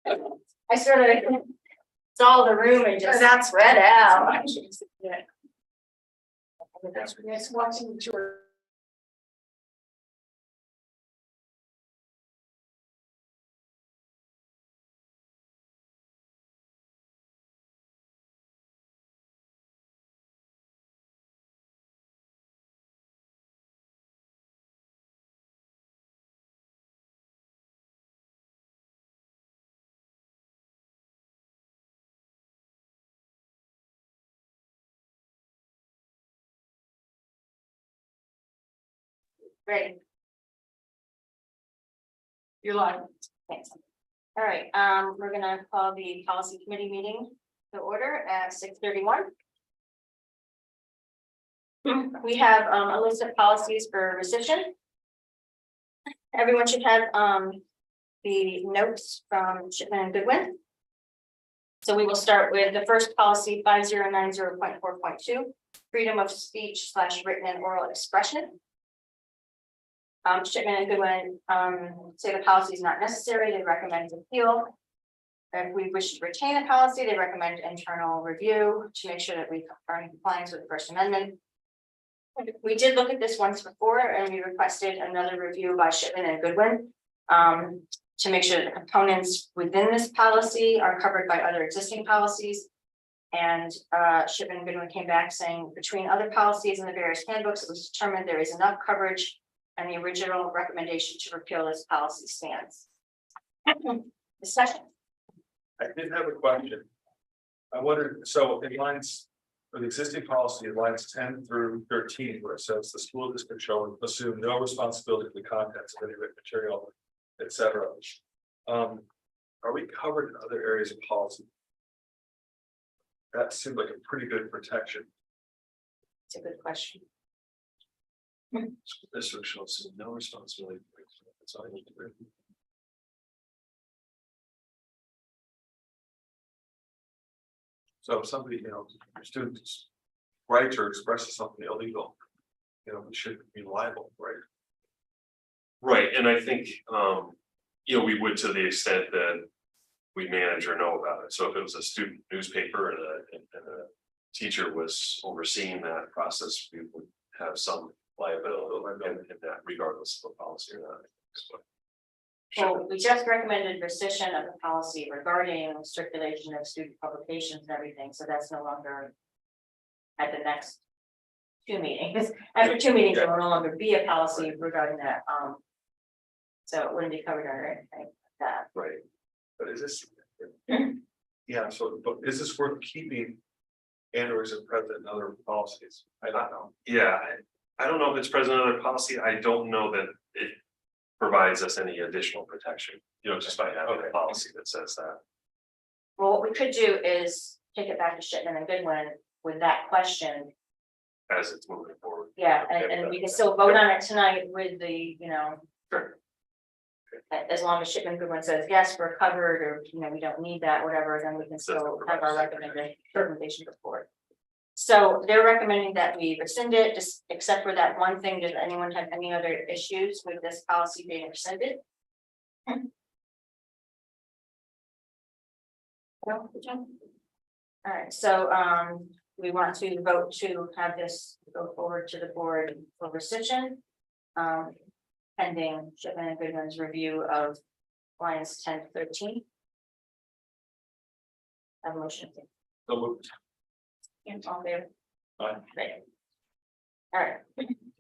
I sort of saw the room and just That's spread out. Yeah. That's nice watching the tour. Great, You're live. thanks. All right, we're gonna call the policy committee meeting to order at 6:31. We have a list of policies for rescission. Everyone should have the notes from Shipman and Goodwin. So we will start with the first policy 5090.4.2, freedom of speech / written and oral expression. Shipman and Goodwin say the policy is not necessary. They recommend appeal. If we wish to retain a policy, they recommend internal review to make sure that we are in compliance with the First Amendment. We did look at this once before and we requested another review by Shipman and Goodwin to make sure that the components within this policy are covered by other existing policies. And Shipman and Goodwin came back saying between other policies and the various handbooks, it was determined there is enough coverage and the original recommendation to repeal this policy stands. Discussion. I did have a question. I wondered, so in lines, for the existing policy, in lines 10 through 13, where it says the school district shall assume no responsibility for the contents of any written material, etc. Are we covered in other areas of policy? That seemed like a pretty good protection. It's a good question. School district shall assume no responsibility. That's all I need to do. So if somebody, students writes or expresses something illegal, we should be liable, right? Right, and I think, we would to the extent that we manage or know about it. So if it was a student newspaper and a teacher was overseeing that process, we would have some liability in that regardless of the policy or not. Well, we just recommended rescission of the policy regarding circulation of student publications and everything, so that's no longer. At the next 2 meetings, after 2 meetings, there will no longer be a policy regarding that, so it wouldn't be covered under anything like that. Right. But is this? Yeah, so, but is this worth keeping? And or is it present in other policies? I don't know. Yeah, I don't know if it's present in other policy. I don't know that it provides us any additional protection, just by having a policy that says that. Well, what we could do is take it back to Shipman and Goodwin with that question. As it's moving forward. Yeah, and we can still vote on it tonight with the, Sure. as long as Shipman and Goodwin says, yes, we're covered, or, we don't need that, whatever, then we can still have our recommendation before. So they're recommending that we rescind it, just except for that one thing. Does anyone have any other issues with this policy being rescinded? No? All right, so we want to vote to have this go forward to the board for rescission. Pending Shipman and Goodwin's review of lines 10 to 13. Have a motion. So moved. All there. Aye. Great. All right.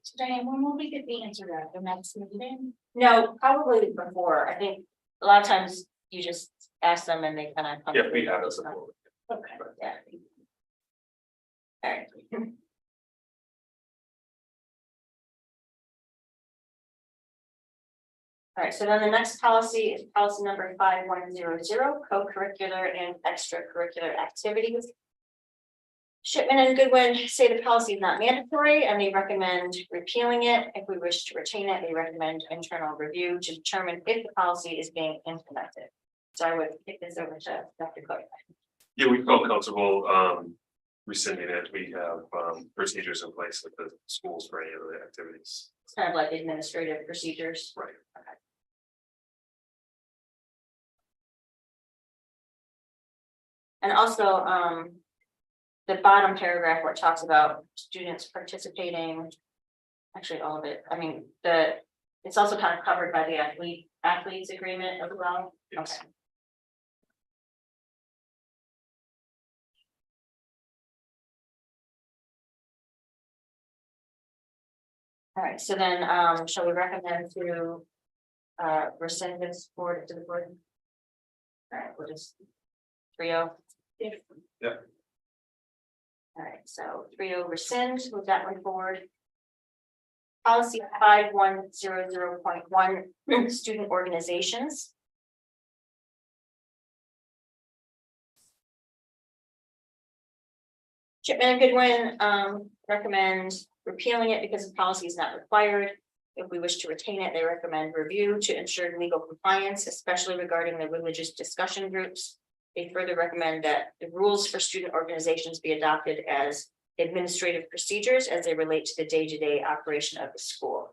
So Diane, when will we get the answer to the next meeting? No, probably before. I think a lot of times you just ask them and they kind of. Yeah, we have it before. Okay. Yeah. All right. All right, so then the next policy is policy number 5100, co-curricular and extracurricular activities. Shipman and Goodwin say the policy is not mandatory and they recommend repealing it. If we wish to retain it, they recommend internal review to determine if the policy is being implemented. So I would kick this over to Dr. Cook. Yeah, we felt comfortable rescinding it. We have procedures in place with the schools for any of the activities. It's kind of like administrative procedures. Right. Okay. And also, the bottom paragraph where it talks about students participating. Actually, all of it, I mean, it's also kind of covered by the athletes agreement as well. Yes. Okay. All right, so then, shall we recommend to rescind this board to the board? All right, we'll just 3-0. Yeah. All right, so 3-0 rescind with that one forward. Policy 5100.1 student organizations. Chipman and Goodwin recommend repealing it because the policy is not required. If we wish to retain it, they recommend review to ensure legal compliance, especially regarding the religious discussion groups. They further recommend that the rules for student organizations be adopted as administrative procedures as they relate to the day-to-day operation of the school.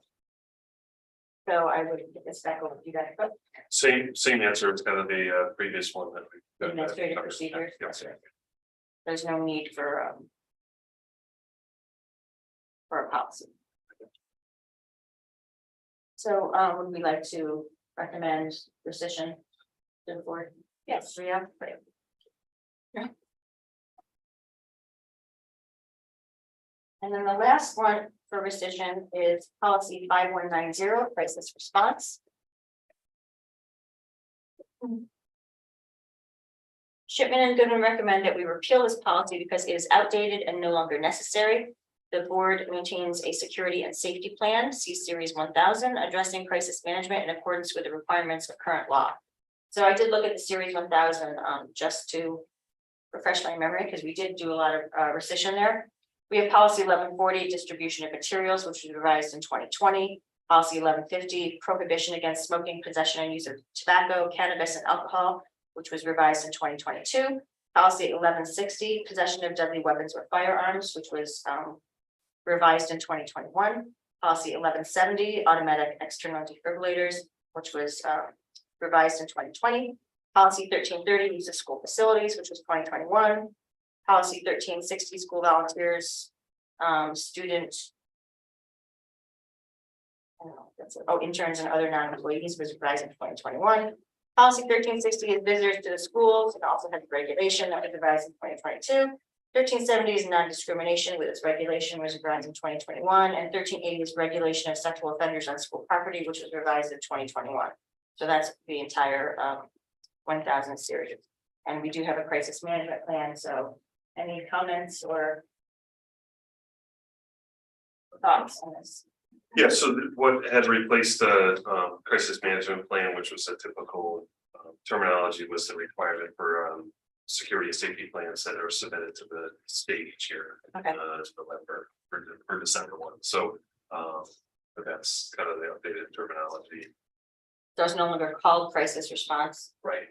So I would get this back over to you guys. Same answer as kind of the previous one that we. Administrative procedures. Yes. There's no need for a policy. So would we like to recommend rescission to the board? Yes, 3-0. Great. Yeah. And then the last one for rescission is policy 5190, crisis response. Shipman and Goodwin recommend that we repeal this policy because it is outdated and no longer necessary. The board maintains a security and safety plan, C Series 1000, addressing crisis management in accordance with the requirements of current law. So I did look at the Series 1000 just to refresh my memory because we did do a lot of rescission there. We have policy 1140, distribution of materials, which was revised in 2020. Policy 1150, prohibition against smoking, possession, and use of tobacco, cannabis, and alcohol, which was revised in 2022. Policy 1160, possession of deadly weapons or firearms, which was revised in 2021. Policy 1170, automatic external defibrillators, which was revised in 2020. Policy 1330, use of school facilities, which was 2021. Policy 1360, school volunteers, student. Interns and other non-employees was revised in 2021. Policy 1360 is visitors to the schools and also had regulation that was revised in 2022. 1370 is non-discrimination with its regulation was revised in 2021, and 1380 is regulation of sexual offenders on school property, which was revised in 2021. So that's the entire 1000 series. And we do have a crisis management plan. So any comments or thoughts on this? Yeah, so what had replaced the crisis management plan, which was a typical terminology, was the requirement for security and safety plans that are submitted to the state each year. Okay. November for December 1. So but that's kind of the updated terminology. So it's no longer called crisis response. Right.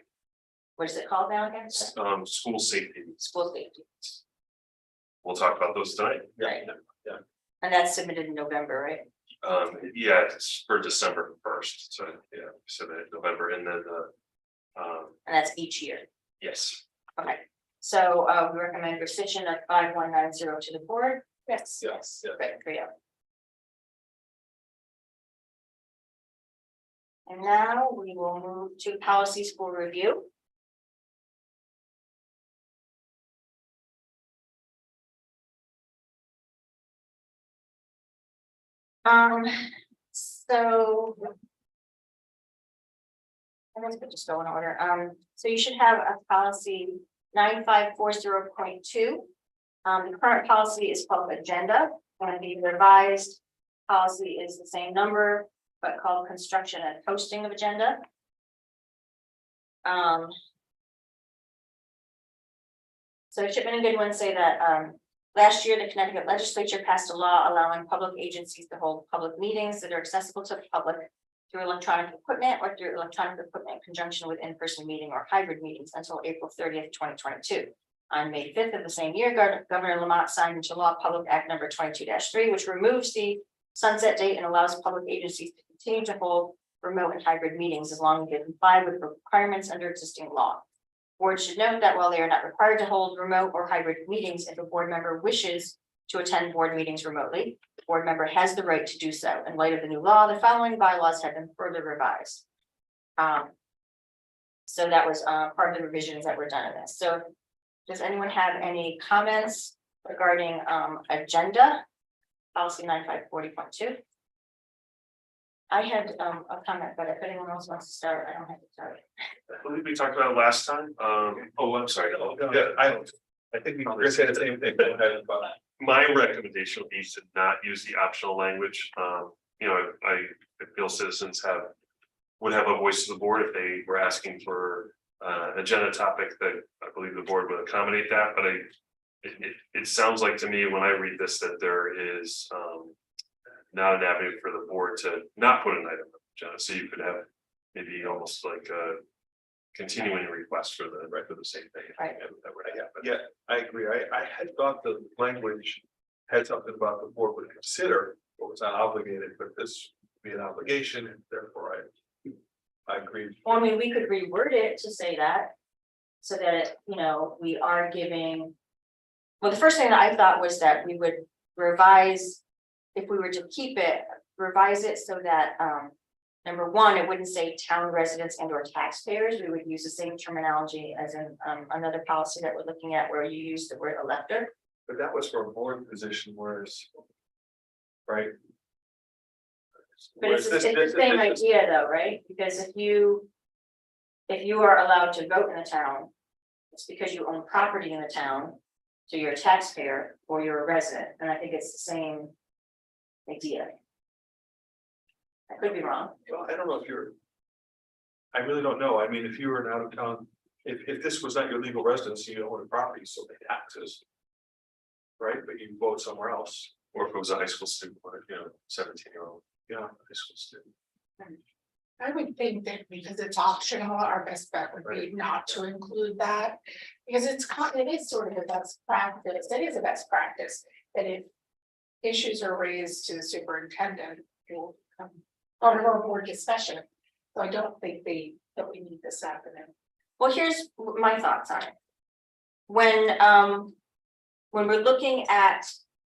What is it called now again? School safety. School safety. We'll talk about those tonight. Right. Yeah. And that's submitted in November, right? Yeah, it's for December 1st. So yeah, submitted November, and then And that's each year. yes. Okay. So we recommend rescission of 5190 to the board. Yes. Yes, yeah. Great, great. And now we will move to policy school review. So. I guess we'll just go in order. So you should have a policy 9540.2. The current policy is called agenda, and the revised policy is the same number, but called construction and posting of agenda. So Shipman and Goodwin say that last year, the Connecticut legislature passed a law allowing public agencies to hold public meetings that are accessible to the public through electronic equipment or through electronic equipment in conjunction with in-person meeting or hybrid meetings until April 30th, 2022. On May 5th of the same year, Governor Lamont signed into law Public Act number 22-3, which removes the sunset date and allows public agencies to continue to hold remote and hybrid meetings as long as they comply with the requirements under existing law. Board should note that while they are not required to hold remote or hybrid meetings, if a board member wishes to attend board meetings remotely, the board member has the right to do so. In light of the new law, the following bylaws have been further revised. So that was part of the revisions that were done in this. So does anyone have any comments regarding agenda? Policy 9540.2. I had a comment, but if anyone else wants to start, I don't have to start. I believe we talked about it last time. Oh, I'm sorry. Yeah, I think we were saying the same thing. Go ahead, Bob. My recommendation would be to not use the optional language. You know, I feel citizens would have a voice to the board if they were asking for an agenda topic that I believe the board would accommodate that, but it sounds like to me when I read this that there is not an avenue for the board to not put an item on the agenda, so you could have maybe almost like a continuing request for the same thing. Right. That would happen. Yeah, I agree. I had thought the language had something about the board would consider what was not obligated, but this would be an obligation, and therefore I agree. Well, I mean, we could reword it to say that. So that, you know, we are giving. Well, the first thing that I thought was that we would revise, if we were to keep it, revise it so that, number one, it wouldn't say town residents and or taxpayers. We would use the same terminology as in another policy that we're looking at where you use the word elector. But that was for a board position, whereas, right? But it's Whereas the same idea though, right? Because if you are allowed to vote in the town, it's because you own property in the town, so you're a taxpayer or you're a resident, and I think it's the same idea. I could be wrong. Well, I don't know if I really don't know. I mean, if you were an out of town, if this was not your legal residency, you own a property, so they taxes. Right, but you vote somewhere else. Or if it was a high school student, or 17-year-old. Yeah, high school student. I would think that because it's optional, our best bet would be not to include that. Because it is sort of a best practice, it is a best practice, that if issues are raised to the superintendent, it will come on our board discussion. So I don't think that we need this happening. Well, here's my thoughts on it. When we're looking at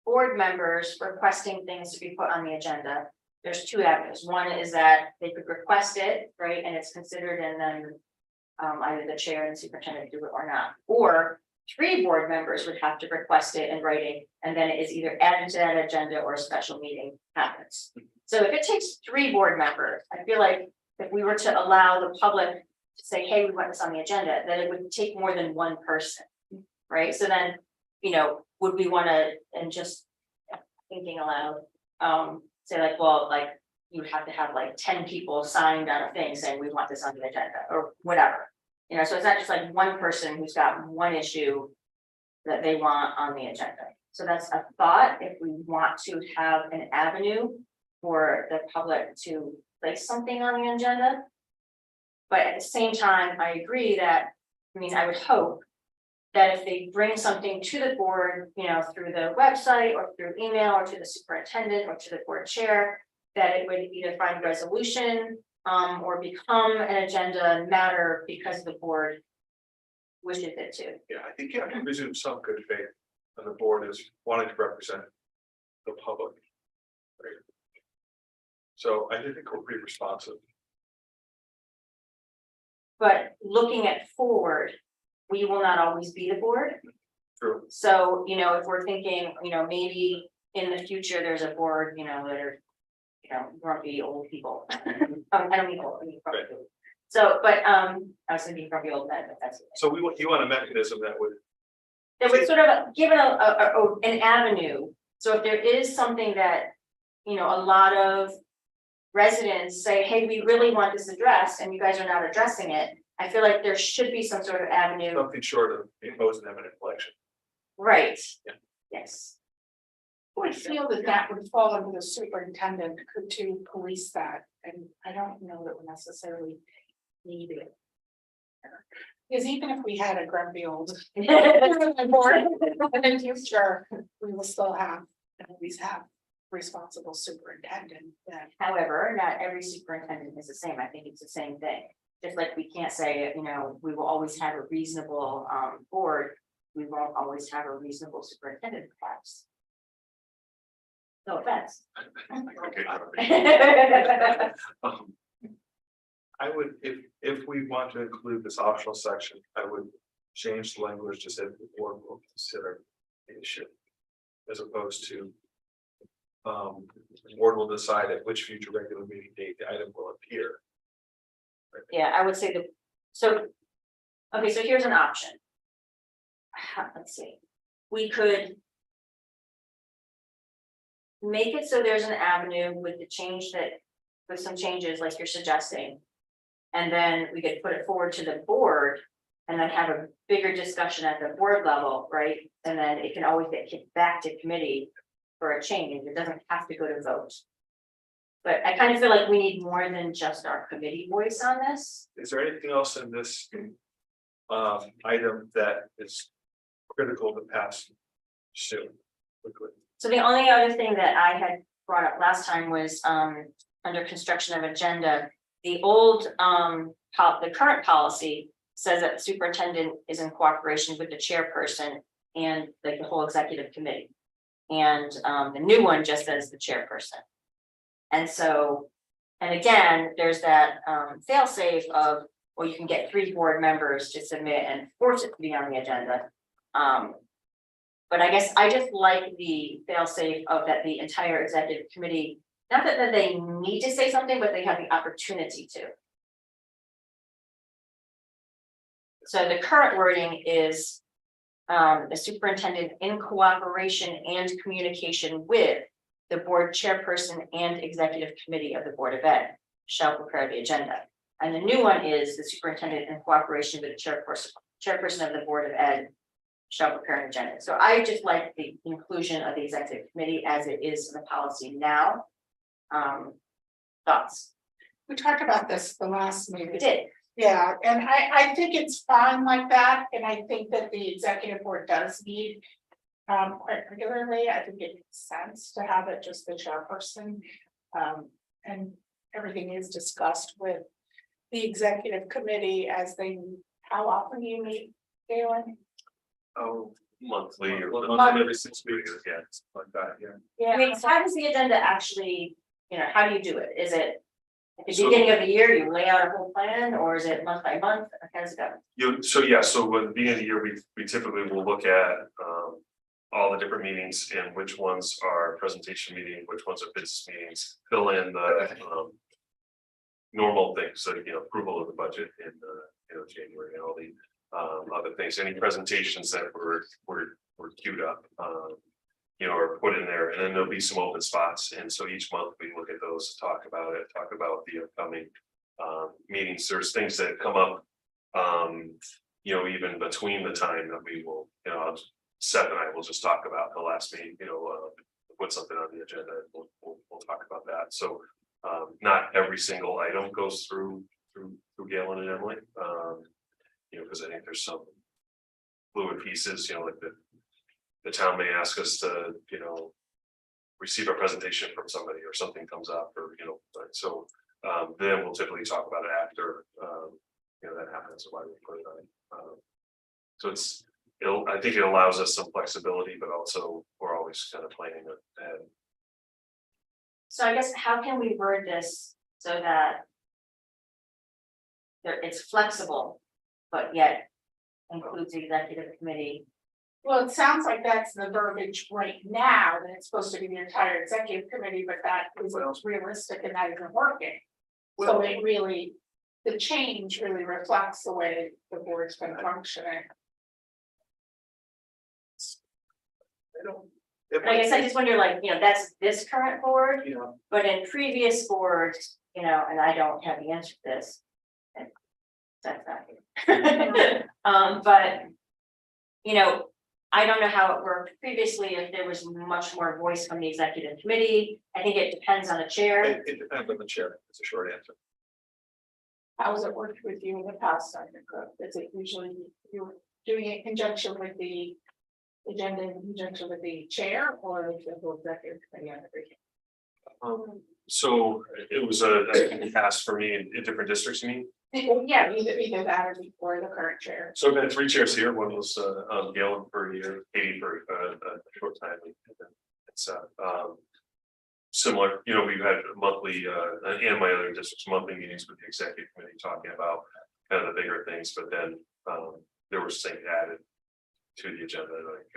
board members requesting things to be put on the agenda, there's two avenues. One is that they could request it, right, and it's considered, and then either the chair and superintendent do it or not. Or 3 board members would have to request it in writing, and then it is either added to that agenda or a special meeting happens. So if it takes 3 board members, I feel like if we were to allow the public to say, hey, we want this on the agenda, then it would take more than one person, right? So then, you know, would we want to, and just thinking aloud, say like, well, like you have to have like 10 people signed on a thing saying we want this on the agenda or whatever. You know, so it's not just like one person who's got one issue that they want on the agenda. So that's a thought, if we want to have an avenue for the public to place something on the agenda. But at the same time, I agree that, I mean, I would hope that if they bring something to the board, you know, through the website or through email or to the superintendent or to the board chair, that it would either find resolution or become an agenda matter because the board wishes it to. Yeah, I think you have to presume some good faith on the board is wanting to represent the public. Right. So I do think we're pretty responsive. But looking at forward, we will not always be the board. True. So, you know, if we're thinking, you know, maybe in the future, there's a board, you know, that are, you know, grumpy old people. I don't mean old, I mean grumpy. Right. So, but I was thinking grumpy old men, but that's. So you want a mechanism that would, That would sort of give it an avenue. So if there is something that, you know, a lot of residents say, hey, we really want this addressed and you guys are not addressing it. I feel like there should be some sort of avenue. something short of imposing eminent election. Right. Yeah. Yes. I would feel that would fall under the superintendent to police that, and I don't know that we necessarily need it. Because even if we had a grumpy old board, and in future, we will still have, and always have responsible superintendent that. However, not every superintendent is the same. I think it's the same thing. Just like we can't say, we will always have a reasonable board, we won't always have a reasonable superintendent perhaps. No offense. Okay. I would, if we want to include this optional section, I would change the language to say the board will consider the issue. As opposed to. The board will decide at which future regular meeting date the item will appear. Yeah, I would say okay, so here's an option. Let's see, we could. Make it so there's an avenue with the change with some changes like you're suggesting. And then we could put it forward to the board and then have a bigger discussion at the board level, right? And then it can always get kicked back to committee for a change, it doesn't have to go to vote. But I kind of feel like we need more than just our committee voice on this. Is there anything else in this item that is critical to pass soon? Quickly? So the only other thing that I had brought up last time was under construction of agenda, the old the current policy says that the superintendent is in cooperation with the chairperson and like the whole executive committee. And the new one just says the chairperson. And so, and again, there's that fail safe of, well, you can get 3 board members to submit and force it to be on the agenda. But I guess I just like the fail safe of that the entire executive committee, not that they need to say something, but they have the opportunity to. So the current wording is the superintendent in cooperation and communication with the board chairperson and executive committee of the Board of Ed shall prepare the agenda. And the new one is the superintendent in cooperation with the chairperson of the Board of Ed shall prepare an agenda. So I just like the inclusion of the executive committee as it is in the policy now. Thoughts? We talked about this the last meeting. We did. Yeah, and I think it's fine like that, and I think that the executive board does meet quite regularly. I think it makes sense to have it just the chairperson. And everything is discussed with the executive committee as they, how often do you meet, Galen? Oh, monthly or Every 6 weeks, yeah, something like that, yeah. I mean, how does the agenda actually, how do you do it? Is it at the So- beginning of the year, you lay out a whole plan, or is it month by month? How does it go? So at the beginning of the year, we typically will look at all the different meetings and which ones are presentation meeting, which ones are business meetings, fill in the normal things, so approval of the budget in January and all the other things, any presentations that were queued up, or put in there, and then there'll be some open spots, and so each month we look at those, talk about the upcoming meetings. There's things that come up, even between the time that we will, Seth and I will just talk about the last meeting, put something on the agenda, and we'll talk about that. So not every single item goes through Galen and Emily, because I think there's some fluid pieces, like the town may ask us to, receive a presentation from somebody or something comes up, or so then we'll typically talk about it after that happens, why we put it on. So I think it allows us some flexibility, but also we're always kind of planning ahead. So I guess how can we word this so that it's flexible, but yet includes the executive committee? Well, it sounds like that's the verbiage right now, that it's supposed to be the entire executive committee, but that isn't realistic and that isn't working. So it really, the change really reflects the way the board's been functioning. I guess I just wonder, that's this current board, Yeah. but in previous boards, and I don't have the answer to this. And that's not here. But, I don't know how it worked previously, if there was much more voice from the executive committee. I think it depends on the chair. It depends on the chair, it's a short answer. How has it worked with you in the past, Dr. Cook? Is it usually you're doing it in conjunction with the agenda, in conjunction with the chair, or the whole executive committee on everything? So it was a task for me in different districts, Yeah, either that or before the current chair. So we had 3 chairs here, one was Galen for a year, Katie for a short time. It's similar, you know, we've had monthly and my other districts monthly meetings with the executive committee talking about kind of the bigger things, but then there was things added to the agenda, like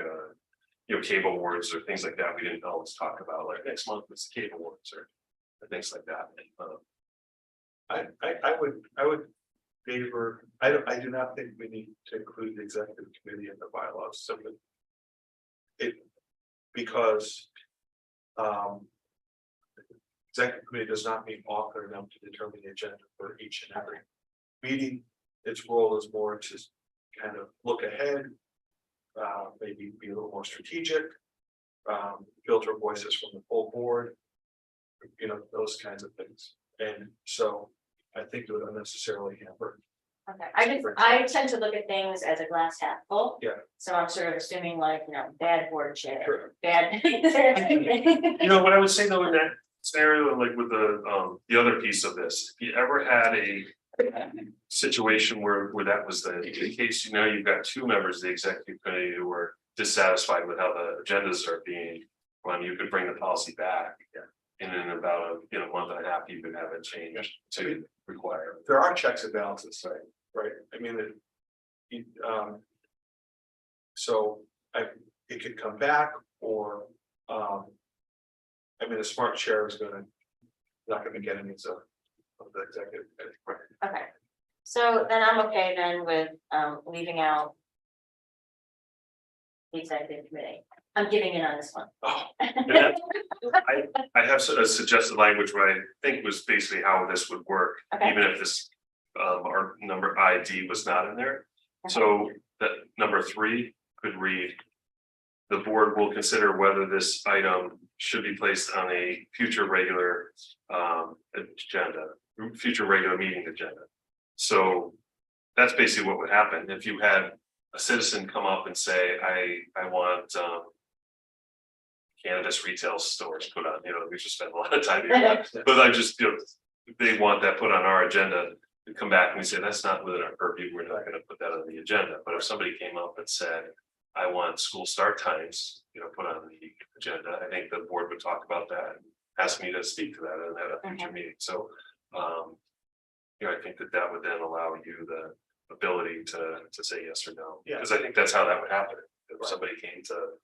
you know, cable awards or things like that. We didn't always talk about, like next month was the cable awards or things like that. I would favor, I do not think we need to include the executive committee in the bylaws simply. Because. Executive committee does not mean author enough to determine the agenda for each and every meeting. Its role is more to kind of look ahead. Maybe be a little more strategic. Filter voices from the full board. You know, those kinds of things. And so I think it would unnecessarily hamper. Okay, I tend to look at things as a glass half full. Yeah. So I'm sort of assuming like, you know, bad board chair, Sure. bad. You know, what I would say though, in that scenario, like with the other piece of this, if you ever had a situation where that was the case, you know, you've got 2 members of the executive committee who were dissatisfied with how the agendas are being run, you could bring the policy back. And in about a month and a half, you could have it changed to require. There are checks and balances, right? I mean, so it could come back or, I mean, a smart chair is not gonna get any of the executive. Okay, so then I'm okay then with leaving out the executive committee. I'm giving in on this one. Oh, I have a suggested language where I think was basically how this would work, Okay. even if this our number ID was not in there. So that number 3 could read. The board will consider whether this item should be placed on a future regular future regular meeting agenda. So that's basically what would happen if you had a citizen come up and say, I want cannabis retail stores put on, you know, we just spent a lot of time here, but I just, you know, they want that put on our agenda. We come back and we say, that's not within our purview, we're not gonna put that on the agenda. But if somebody came up and said, I want school start times, you know, put on the agenda, I think the board would talk about that and ask me to speak to that at a future meeting. So, you know, I think that would then allow you the ability to say yes or no. Yeah. Because I think that's how that would happen. If somebody came to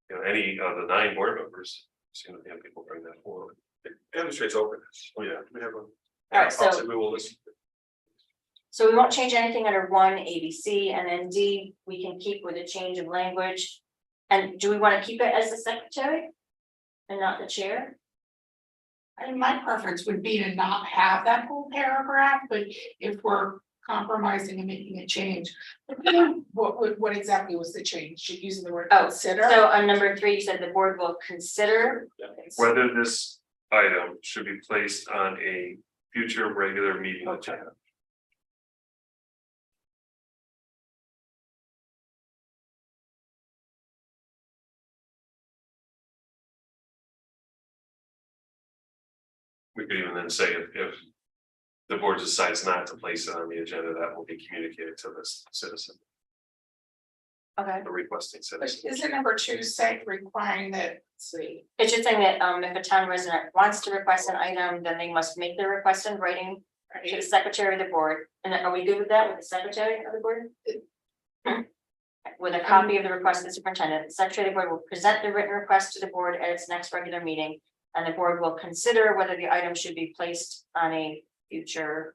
you know, any of the 9 board members, seem to have people bring that forward. It demonstrates openness. Oh, yeah. We have a. Alright, so- policy, we will listen. So we won't change anything under 1 ABC, and then D, we can keep with a change of language. And do we want to keep it as the secretary? And not the chair? I mean, my preference would be to not have that whole paragraph, but if we're compromising and making a change. What exactly was the change? You're using the word Oh, consider? So on number 3, you said the board will consider. Whether this item should be placed on a future regular meeting agenda. We could even then say if the board decides not to place it on the agenda, that will be communicated to this citizen, Okay. the requesting citizen. Isn't number 2 say requiring that, let's see, It's just saying that if a town resident wants to request an item, then they must make the request in writing to the right? secretary of the board. And then are we good with that with the secretary of the board? With a copy of the request to the superintendent, the secretary of the board will present the written request to the board at its next regular meeting. And the board will consider whether the item should be placed on a future.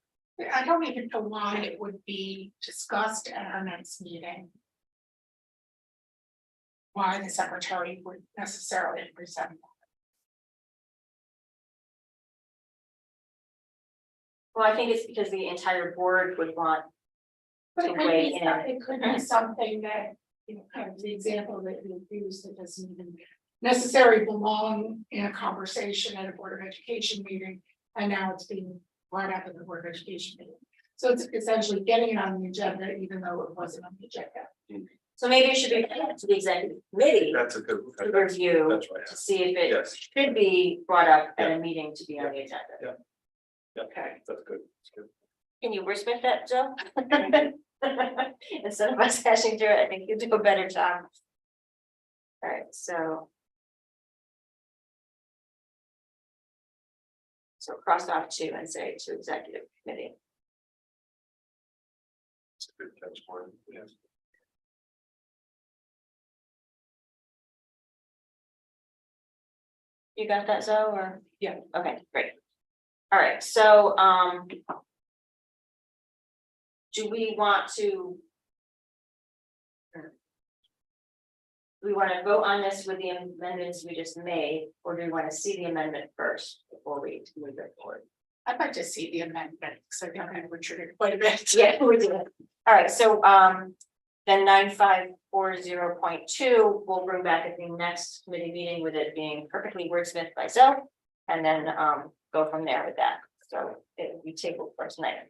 I don't even know why it would be discussed at our next meeting. Why the secretary would necessarily present. Well, I think it's because the entire board would want. But To weigh in. it could be something that, you know, kind of the example that you used, that doesn't even necessarily belong in a conversation at a Board of Education meeting, and now it's being brought up at the Board of Education meeting. So it's essentially getting it on the agenda, even though it wasn't on the agenda. So maybe it should be up to the executive committee That's a good. to review, That's right. to see if it Yes, should be brought up at a meeting to be on the agenda. okay, that's good. Can you wordsmith that, Joe? Instead of us hashing through it, I think you do a better job. All right, so. So cross off two and say to executive committee. It's a good catch point, yes. You got that, Zoe, or? Yeah. Okay, great. All right, so, do we want to? Do we want to vote on this with the amendments we just made, or do we want to see the amendment first before we move it forward? I'd like to see the amendment, because I think I've triggered quite a bit. Yeah, we do. All right, so, then 9540.2, we'll bring back at the next committee meeting with it being perfectly wordsmithed by Zoe. And then, go from there with that. So it will be tabled first night.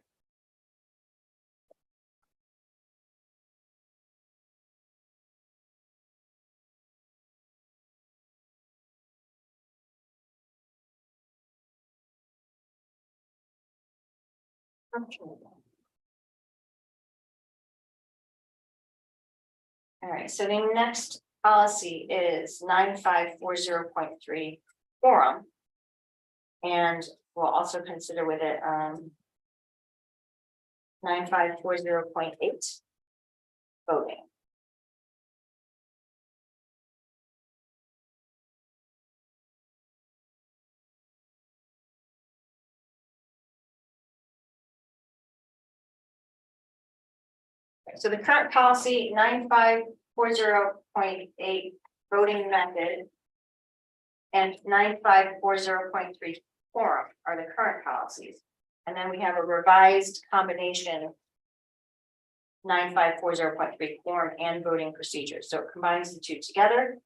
All right, so the next policy is 9540.3 forum. And we'll also consider with it 9540.8 voting. So the current policy 9540.8 voting method and 9540.3 forum are the current policies. And then we have a revised combination 9540.3 forum and voting procedures. So it combines the two together.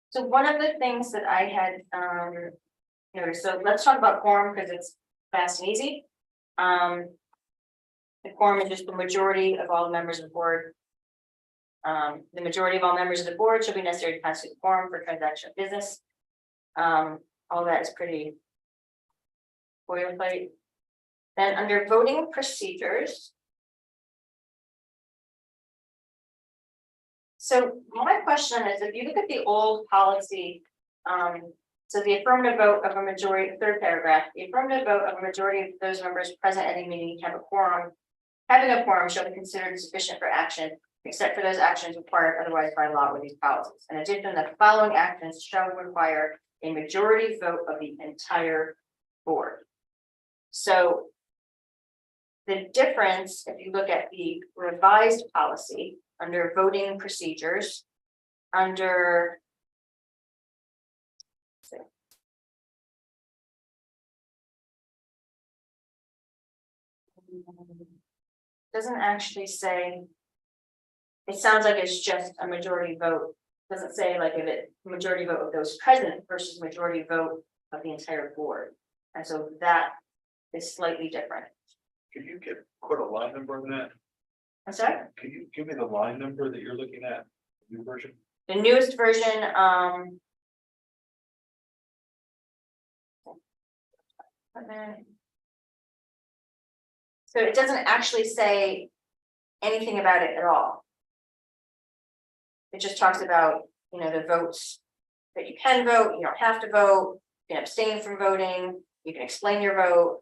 So one of the things that I had noticed, so let's talk about quorum because it's fast and easy. The quorum is just the majority of all the members of the board. The majority of all members of the board should be necessary to constitute a quorum for transaction of business. All that is pretty boilerplate. Then under voting procedures. So my question is, if you look at the old policy, so the affirmative vote of a majority, third paragraph, the affirmative vote of a majority of those members present at any meeting have a quorum. Having a quorum shall be considered sufficient for action, except for those actions required otherwise by law with these policies. In addition, the following actions shall require a majority vote of the entire board. So the difference, if you look at the revised policy under voting procedures, under doesn't actually say. It sounds like it's just a majority vote. Doesn't say like if it majority vote of those present versus majority vote of the entire board. And so that is slightly different. Can you put a line number on that? I'm sorry, Can you give me the line number that you're looking at, new version? the newest version, so it doesn't actually say anything about it at all. It just talks about, you know, the votes that you can vote, you don't have to vote, you can abstain from voting, you can explain your vote.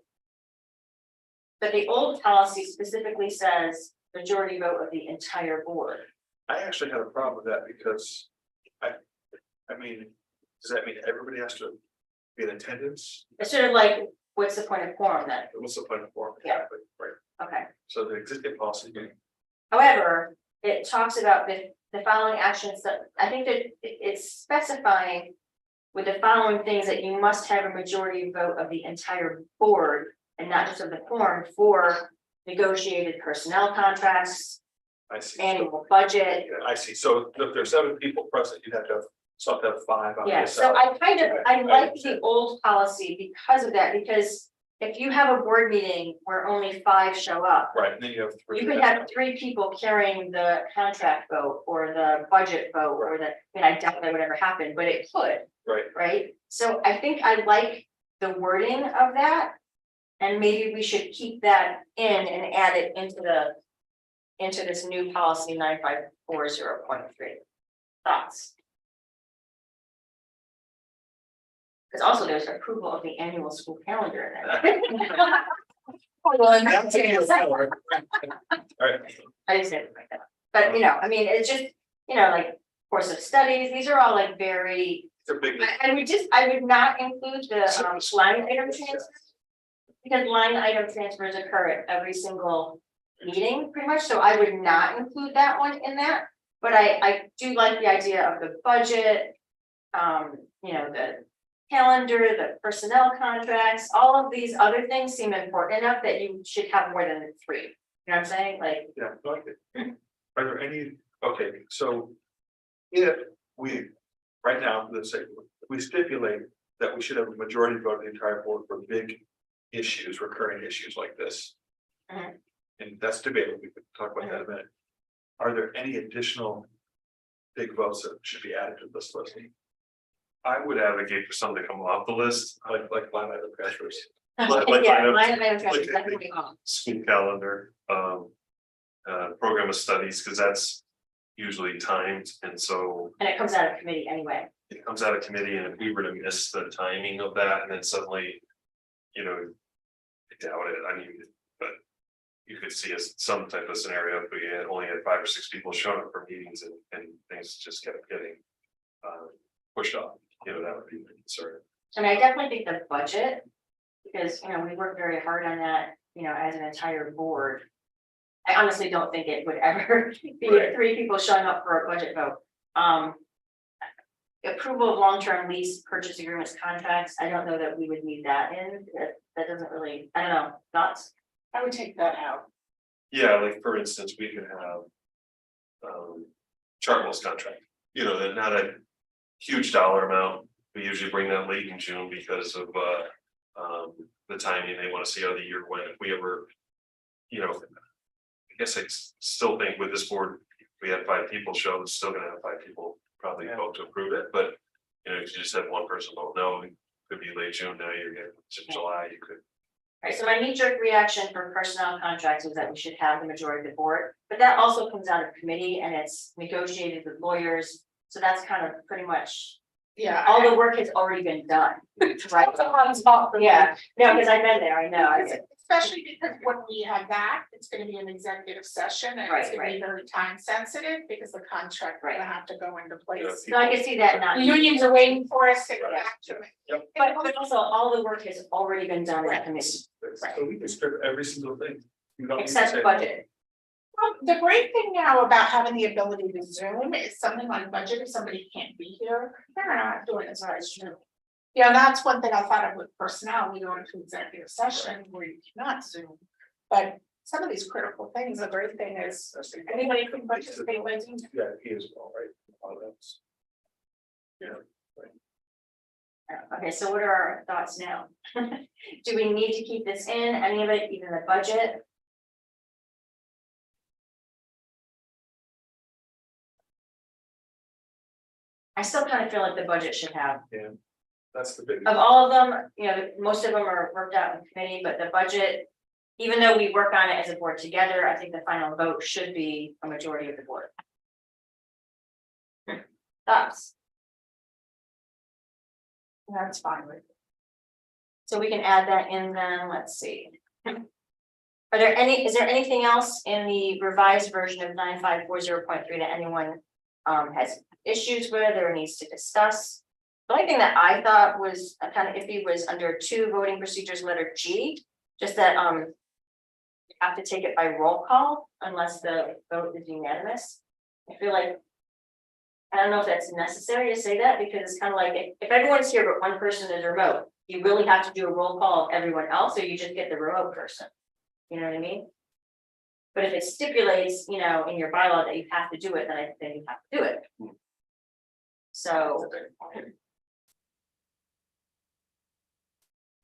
But the old policy specifically says majority vote of the entire board. I actually had a problem with that because I mean, does that mean everybody has to be in attendance? It's sort of like, what's the point of quorum then? What's the point of quorum? Yeah. Exactly, right. Okay. So the existing policy, However, it talks about the following actions that, I think that it's specifying with the following things that you must have a majority vote of the entire board and not just of the quorum for negotiated personnel contracts, I see. annual budget. Yeah, I see. So if there's 7 people present, you'd have to have something of 5 on Yeah, this so side. I like the old policy because of that, because if you have a board meeting where only 5 show up, Right, and then you have three. you could have 3 people carrying the contract vote or the budget vote or the, I mean, I doubt that would ever happen, but it could. Right. Right? So I think I like the wording of that. And maybe we should keep that in and add it into this new policy 9540.3. Thoughts? Because also there's approval of the annual school calendar in there. All right, I didn't say it like that, but you know, I mean, it's just, you know, like course of studies, these are all like very, it's a big. I would not include the line item transfers. Because line item transfers occur at every single meeting, pretty much, so I would not include that one in that. But I do like the idea of the budget, you know, the calendar, the personnel contracts, all of these other things seem important enough that you should have more than 3. You know what I'm saying, like, Yeah, okay. Are there any, okay, so. If we, right now, let's say, we stipulate that we should have a majority vote of the entire board for big issues, recurring issues like this. Mhm. And that's debatable, we could talk about that in a minute. Are there any additional big votes that should be added to this list? I would advocate for something to come off the list, Like line item transfers? Like yeah, item- line item transfers, like- definitely on. school calendar, program of studies, because that's usually timed, and so And it comes out of committee anyway. it comes out of committee, and if we were to miss the timing of that, and then suddenly, you know, I doubt it, I mean, but you could see some type of scenario if we only had 5 or 6 people showing up for meetings and things just kept getting pushed off, you know, that would be a concern. I mean, I definitely think the budget, because, you know, we worked very hard on that, you know, as an entire board. I honestly don't think it would ever be Right. 3 people showing up for a budget vote. Approval of long-term lease purchase agreements contracts, I don't know that we would need that in, that doesn't really, I don't know, thoughts? I would take that out. Yeah, like for instance, we could have Chartwell's contract, you know, that not a huge dollar amount. We usually bring that late in June because of the timing. They want to see how the year went. If we ever, you know, I guess I still think with this board, if we had 5 people show, it's still gonna have 5 people probably Yeah. vote to approve it, but you know, if you just had one person vote no, it could be late June, now you're getting to July, you could. Right, so my knee-jerk reaction for personnel contracts was that we should have the majority of the board, but that also comes out of committee and it's negotiated with lawyers. So that's kind of pretty much, Yeah. all the work has already been done, right? That's a lot of spot for me. Yeah, no, because I've been there, I know. Especially because when we have that, it's gonna be an executive session and it's Right, gonna be very time sensitive because the contract will Right. have to go into place. So I can see that not. The unions are waiting for us to get back to it. But also, all the work has already been done at committee, So we can strip every single thing. You don't need to except say- budget. Well, the great thing now about having the ability to Zoom is something like budget, if somebody can't be here, they're not doing it as hard as Zoom. Yeah, that's one thing I thought of with personnel, we go into executive session where you cannot Zoom. But some of these critical things, the great thing is anybody can participate with Zoom. Yeah, he is well, right? All that's. Okay, so what are our thoughts now? Do we need to keep this in, any of it, even the budget? I still kind of feel like the budget should have, That's the big. of all of them, you know, most of them are worked out in committee, but the budget. Even though we work on it as a board together, I think the final vote should be a majority of the board. Thoughts? That's fine with. So we can add that in then, let's see. Is there anything else in the revised version of 9540.3 that anyone has issues with or needs to discuss? The only thing that I thought was kind of iffy was under 2 voting procedures, letter G, just that you have to take it by roll call unless the vote is unanimous. I feel like I don't know if that's necessary to say that because it's kind of like if everyone's here but one person is remote, you really have to do a roll call of everyone else, or you just get the remote person. You know what I mean? But if it stipulates, you know, in your bylaw that you have to do it, then I think you have to do it. So,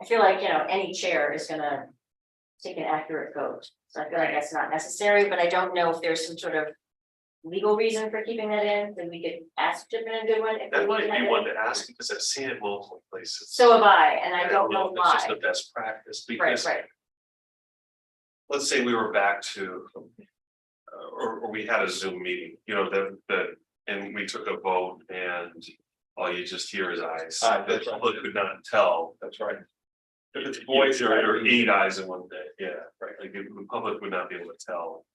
I feel like, any chair is gonna take an accurate vote, so I feel like that's not necessary, but I don't know if there's some sort of legal reason for keeping that in, then we could ask Chip in a good one. if That we might keep that be in. one to ask, because I've seen it multiple places. So have I, and I don't know if it's just why. the best practice, Right, because right, let's say we were back to. Or we had a Zoom meeting, and we took a vote and all you just hear is ayes. Aye, The that's right. public could not tell. That's right. If it's Voice voice or or 8 ayes in one day, yeah, right, like the public would not be able to tell.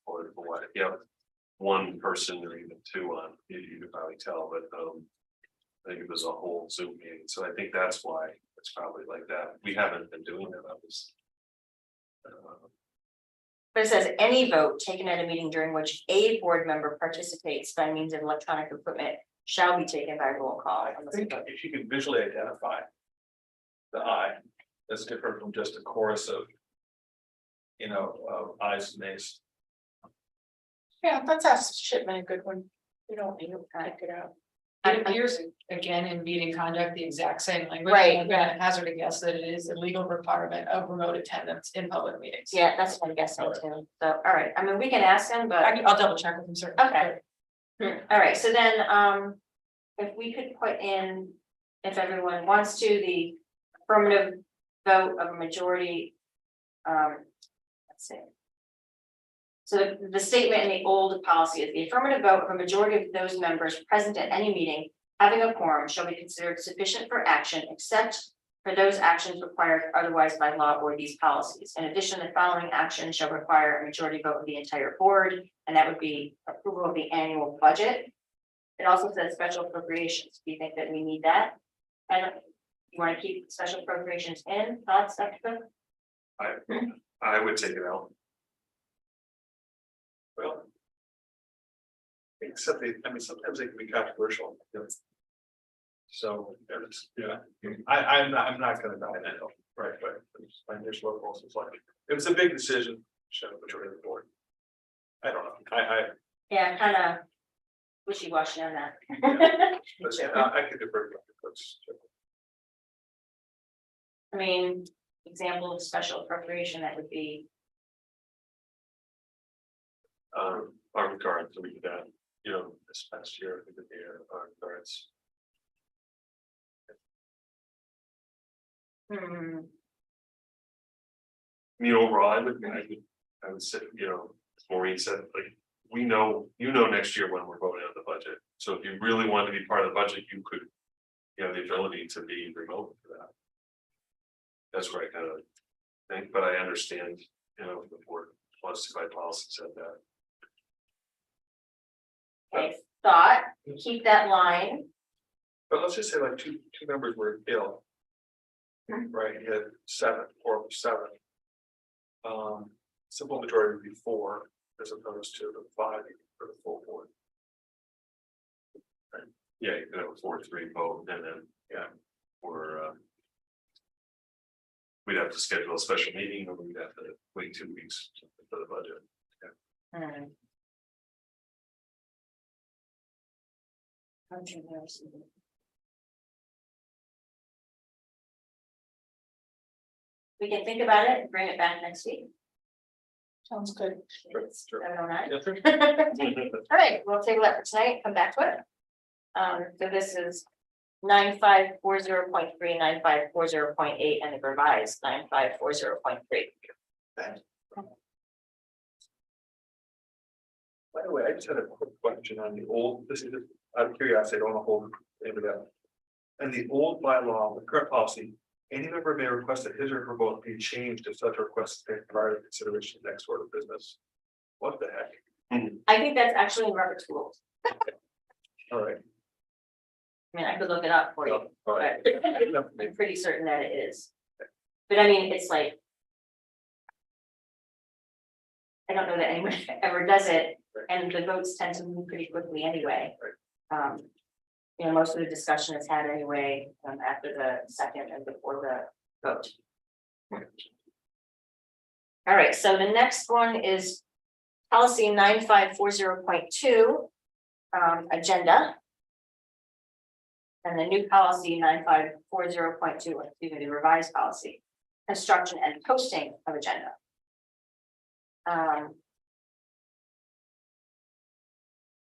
Or what, if you have one person or even two on, you could probably tell, but I think it was a whole Zoom meeting, so I think that's why it's probably like that. We haven't been doing that, obviously. but it says any vote taken at a meeting during which a board member participates by means of electronic equipment shall be taken by roll call. I think if you can visually identify. The eye, that's different from just a chorus of. Ayes and nays. Yeah, let's ask Shipman a good one. We don't need to pick it out. It appears again in meeting conduct, the exact same language. Right. I'm gonna hazard a guess that it is a legal requirement of remote attendance in public meetings. Yeah, that's what I'm guessing too, so, all right, I mean, we can ask him, but. I'll double check with him, certainly. Okay. All right, so then, if we could put in, if everyone wants to, the affirmative vote of a majority. Let's see. So the statement in the old policy is the affirmative vote of a majority of those members present at any meeting having a quorum shall be considered sufficient for action, except for those actions required otherwise by law or these policies. In addition, the following action shall require a majority vote of the entire board, and that would be approval of the annual budget. It also says special appropriations. Do you think that we need that? I don't, you want to keep special appropriations in, thoughts, Dr. Cook? I would take it out. Well. Except sometimes they can be controversial. So, I'm not gonna die now, right, but my initial impulse was like, it was a big decision, show the majority of the board. I don't know, Yeah, kind of wishy-washy on that. I could defer to Dr. Cook's. I mean, example of special appropriation, that would be, Armed guards, so we did that, this past year, we did the armed guards. Overall, I would say, as Maureen said, like, we know, next year when we're voting on the budget. So if you really want to be part of the budget, you could, have the ability to be remote for that. That's where I kind of think, but I understand, if the board wants to by policy said that. I thought, keep that line. But let's just say like two members were ill. Right, you had 4 of 7. Simple majority would be 4 as opposed to the 5 for the full board. Yeah, you could have a 4-3 vote and then, we'd have to schedule a special meeting or we'd have to wait 2 weeks for the budget. We can think about it and bring it back next week. Sounds good. Sure. Everyone all right? Yeah, sure. All right, we'll table that for tonight, come back to it. So this is 9540.3, 9540.8, and the revised 9540.3. By the way, I just had a quick question on the old, this is out of curiosity, I don't want to hold anybody up. And the old bylaw, the current policy, any member may request that his or her vote be changed if such a request is made prior to consideration of the next order of business. What the heck? I think that's actually in Robert's rules. All right. I mean, I could look it up for you, All right. but I'm pretty certain that it is. But I mean, it's like. I don't know that anyone ever does it, and the votes tend to move pretty quickly anyway. Most of the discussion is had anyway, after the second and before the vote. All right, so the next one is policy 9540.2, agenda. And the new policy 9540.2, excuse me, the revised policy, construction and posting of agenda.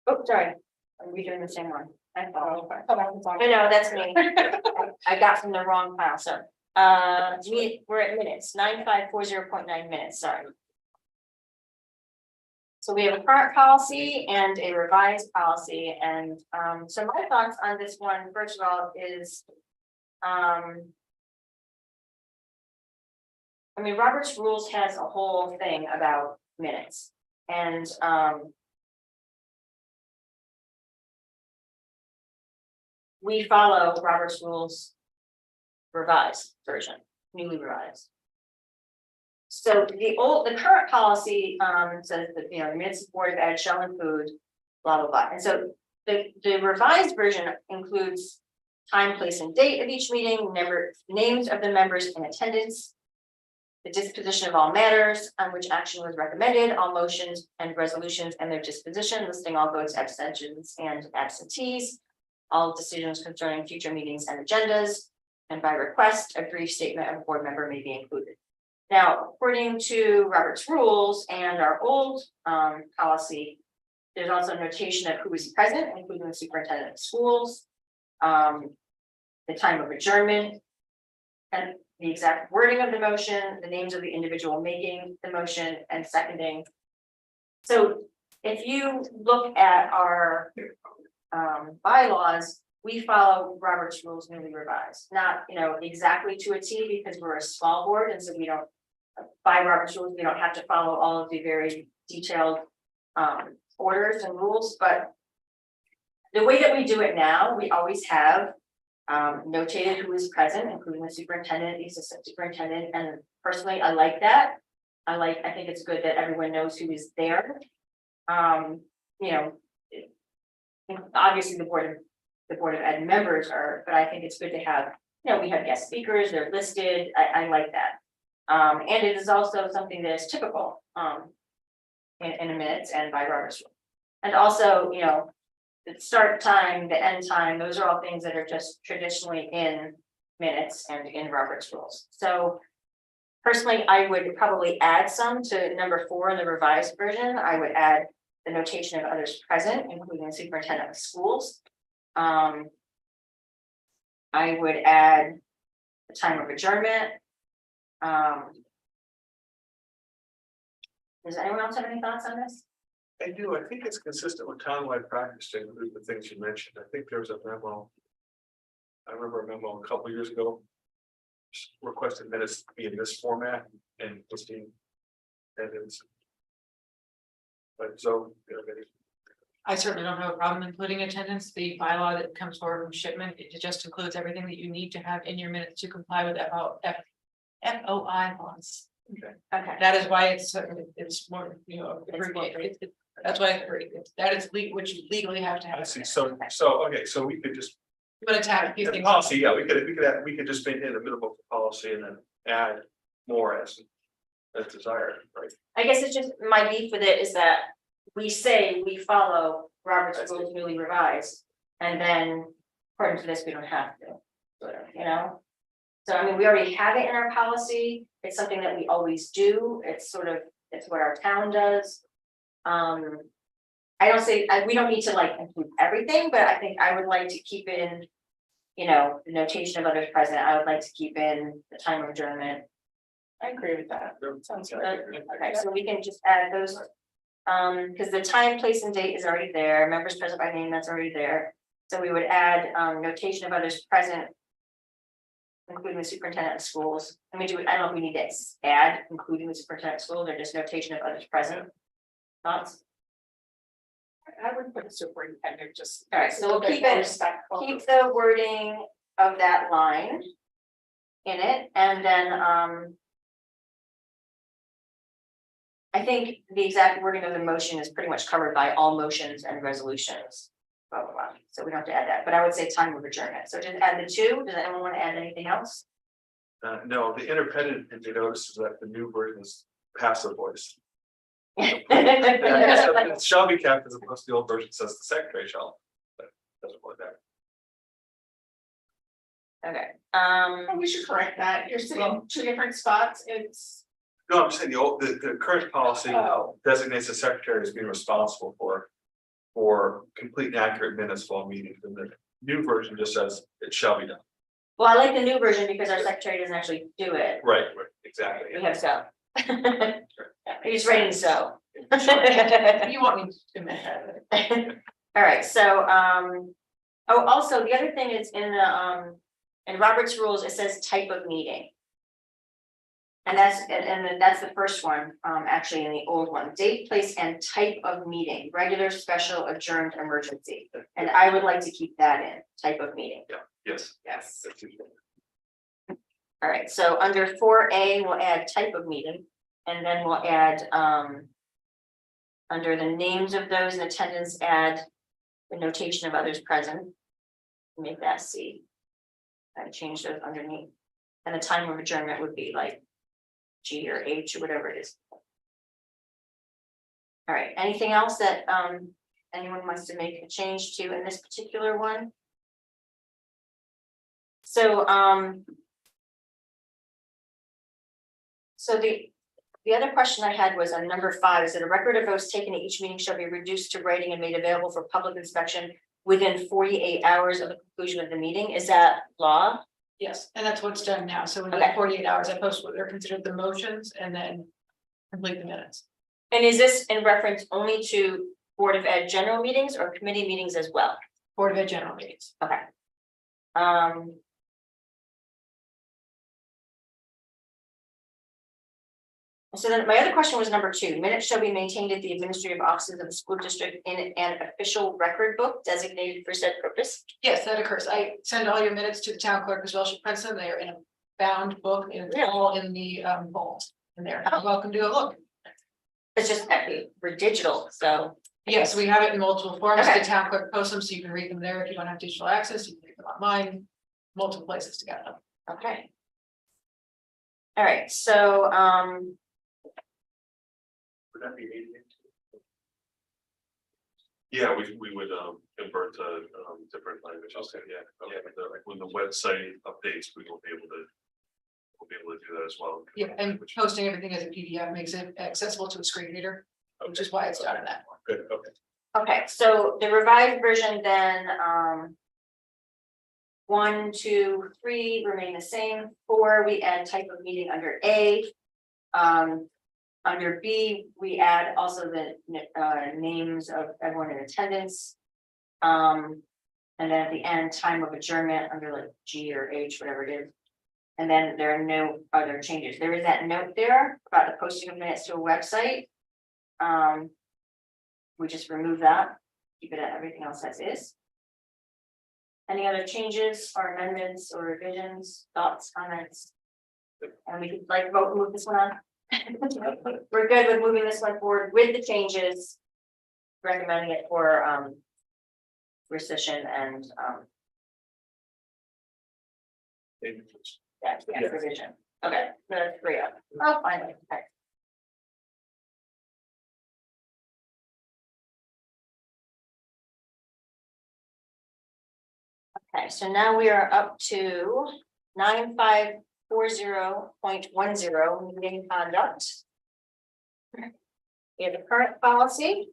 Oh, sorry, I'm redoing the same one. I thought. I know, that's me. I got from the wrong file, so, we're at minutes, 9540.9 minutes, sorry. So we have a current policy and a revised policy, and, so my thoughts on this one, first of all, is, I mean, Robert's Rules has a whole thing about minutes, and, we follow Robert's Rules revised version, newly revised. So the current policy says that, you know, the minutes of Board of Ed shall include blah, blah, blah. And so the revised version includes time, place, and date of each meeting, names of the members in attendance, the disposition of all matters on which action was recommended, all motions and resolutions and their disposition, listing all votes, abstentions, and absentees, all decisions concerning future meetings and agendas, and by request, a brief statement of a board member may be included. Now, according to Robert's Rules and our old policy, there's also a notation of who is present, including the superintendent of schools, the time of adjournment, and the exact wording of the motion, the names of the individual making the motion and seconding. So if you look at our bylaws, we follow Robert's Rules newly revised, not, you know, exactly to a T, because we're a small board, and so we don't, by Robert's Rules, we don't have to follow all of the very detailed orders and rules, but the way that we do it now, we always have notated who is present, including the superintendent, the assistant superintendent, and personally, I like that. I think it's good that everyone knows who is there. You know, obviously the Board of Ed members are, but I think it's good to have, you know, we have guest speakers, they're listed, I like that. And it is also something that is typical in a minutes and by Robert's Rule. And also, you know, the start time, the end time, those are all things that are just traditionally in minutes and in Robert's Rules. So personally, I would probably add some to number 4 in the revised version. I would add the notation of others present, including the superintendent of schools. I would add the time of adjournment. Does anyone else have any thoughts on this? I do, I think it's consistent with townwide practice to include the things you mentioned. I think there was a memo. I remember a memo a couple years ago. Requested minutes to be in this format and listing. Attendance. But so, you know, maybe I certainly don't have a problem including attendance. The bylaw that comes forward from Shipman, it just includes everything that you need to have in your minutes to comply with FOI laws. Okay. That is why it's more, you know, that's why that is what you legally have to have. I see, so, okay, so we could just, But attack these the things. policy, yeah, we could just maintain the minimum policy and then add more as desired, right? I guess it's just, my beef with it is that we say we follow Robert's Rules newly revised, and then according to this, we don't have to, you know? So I mean, we already have it in our policy, it's something that we always do, it's what our town does. I don't say, we don't need to like include everything, but I think I would like to keep in, you know, the notation of others present, I would like to keep in the time of adjournment. I agree with that. Sounds good. Okay, so we can just add those, because the time, place, and date is already there, members present by name, that's already there. So we would add notation of others present, including the superintendent of schools. I mean, I don't know if we need to add including the superintendent of schools or just notation of others present. Thoughts? I would put superintendent just. All right, so we'll a bit keep more it- respectful. Keep the wording of that line in it, and then I think the exact wording of the motion is pretty much covered by all motions and resolutions. Blah, blah, blah. So we don't have to add that, but I would say time of adjournment. So just add the 2. Does anyone want to add anything else? No, the independent, and you notice is that the new version is passive voice. Okay, It shall be kept as opposed to the old version says the secretary shall. But doesn't work there. Okay, Oh, we should correct that. You're sitting in 2 different spots. It's, No, I'm saying the current policy oh, designates the secretary as being responsible for complete and accurate minutes of all meetings, and the new version just says it shall be done. well, I like the new version because our secretary doesn't actually do it, Right, exactly. we have so. He's writing so. you want me to admit that. All right, so, oh, also, the other thing is in Robert's rules, it says type of meeting. And then that's the first one, actually in the old one, date, place, and type of meeting, regular, special, adjourned, emergency. And I would like to keep that in, type of meeting. Yes. Yes. All right, so under 4A, we'll add type of meeting, and then we'll add, under the names of those in attendance, add the notation of others present. Make that C. I change those underneath. And the time of adjournment would be like G or H or whatever it is. All right, anything else that anyone wants to make a change to in this particular one? So so the other question I had was on number 5, is that a record of votes taken at each meeting shall be reduced to writing and made available for public inspection within 48 hours of the conclusion of the meeting. Is that law? Yes, and that's what's done now. So in Okay. 48 hours, I post what are considered the motions and then complete the minutes. And is this in reference only to Board of Ed general meetings or committee meetings as well? Board of Ed general meetings. Okay. So then my other question was number 2, minutes shall be maintained at the administrative offices of the school district in an official record book designated for said purpose. Yes, that occurs. I send all your minutes to the town clerk as well. She prints them. They are in a bound book and it's Yeah. all in the vault. And they're Oh. welcome to go look. It's just that we're digital, so. Yes, we have it in multiple forms. Okay. The town clerk posts them, so you can read them there. If you don't have digital access, you can read them online. Multiple places to get them. Okay. All right, so Would that be 88? Yeah, we would convert to different languages. Okay. Yeah, when the website updates, we will be able to. We'll be able to do that as well. Yeah, and posting everything as a PDF makes it accessible to a screen reader, which is why it's done in that. Good, okay. okay, so the revised version then 1, 2, 3 remain the same. 4, we add type of meeting under A. Under B, we add also the names of everyone in attendance. And then at the end, time of adjournment under like G or H, whatever it is. And then there are no other changes. There is that note there about the posting of minutes to a website. We just remove that, keep it at everything else as is. Any other changes or amendments or revisions, thoughts, comments? And we could like vote, move this one on. We're good with moving this one forward with the changes. Recommending it for rescission and yeah, Yes. revision. Okay, the 3 of them. Oh, finally, okay. Okay, so now we are up to 9540.10 meeting conduct. We have the current policy.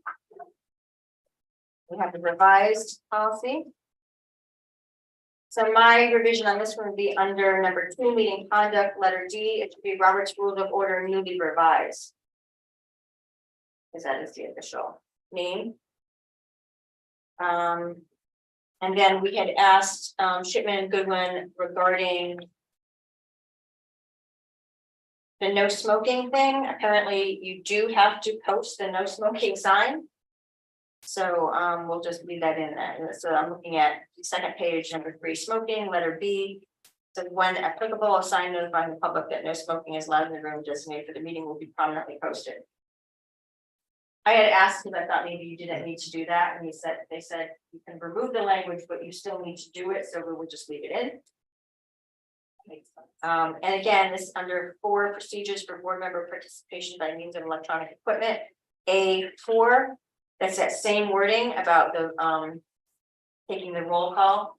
We have the revised policy. So my revision on this one would be under number 2, meeting conduct, letter D, it should be Robert's Rules of Order newly revised. Because that is the official name. And then we had asked Shipman and Goodwin regarding the no smoking thing. Apparently you do have to post the no smoking sign. So we'll just leave that in there. So I'm looking at the second page, number 3, smoking, letter B. So when applicable, a sign notifying the public that no smoking is allowed in the room designated for the meeting will be prominently posted. I had asked him, I thought maybe you didn't need to do that, and they said you can remove the language, but you still need to do it, so we will just leave it in. And again, this is under 4 procedures for board member participation by means of electronic equipment. A4, that's that same wording about the taking the roll call.